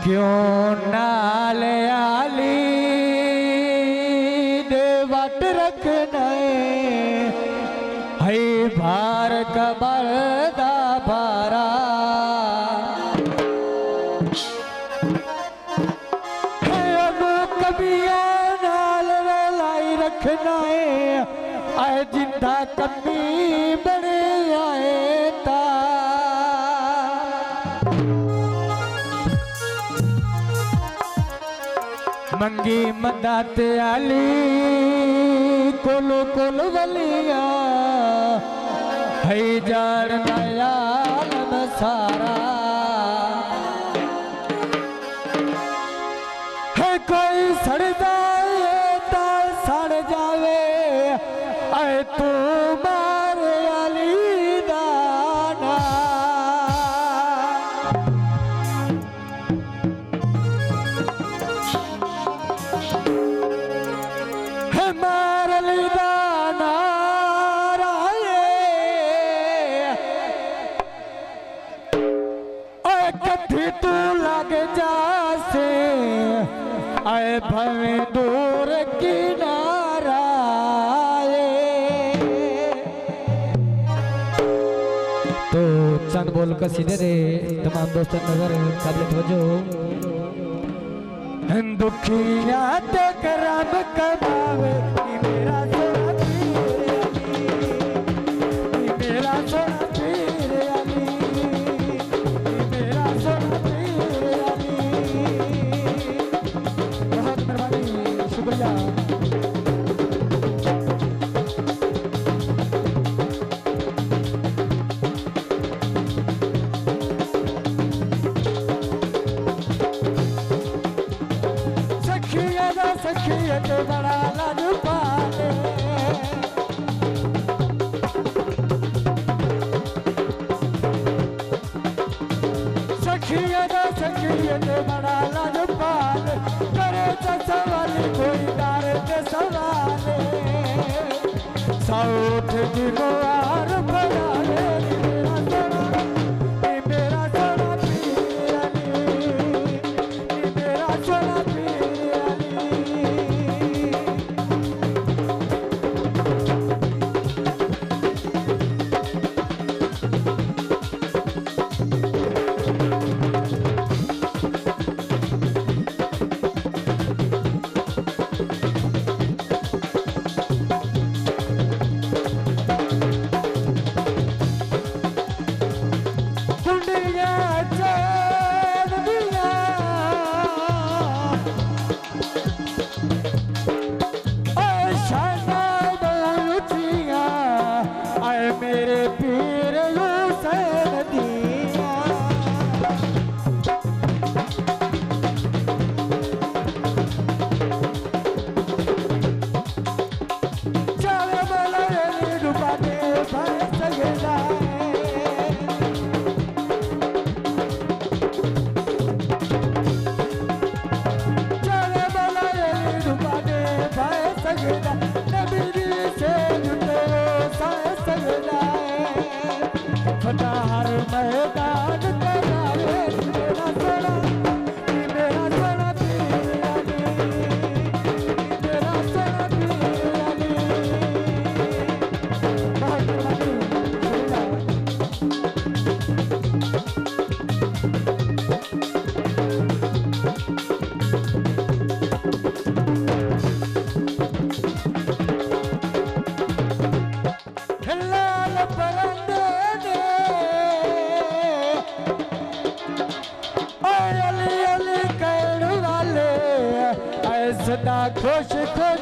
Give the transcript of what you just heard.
क्यों नाल आली दे वट रखना है भार कबर दा भारा कबिया नाल लाई रखना है आए जिंदा कमी बने आए ता मंगी मदद आली कोलो कोलो वलिया है जान आलम सारा है कोई सड़दा ता सड़ जावे आए तू मार अली दाना मार अली दाना कथी तू लग जासे आए भवे दूर किनारा तो चंद बोल कसीदे दे तमाम दोस्तों नजर काबिल तवज्जो दुखिया ते करम कमावे मेरा सोना पीर अली मेरा सोना पीर अली बहुत मेहरबानी शुक्रिया सखियत बड़ा लाज पाले सखियत बड़ा लाज पाले करे तो सवाल कोई डार के सवाल साउथ की गुआर बड़ा मेरा सोना पीर अली मेरा सोना मेरे पीर हुसैन दिया चले बोले डूबा दे भाई सगेला चले बोले डूबा दे भाई सगेला नबी से जुटे हर मैदान कराए मेरा सोना पीर अली मेरा सोना पीर अली सदा खुश खुश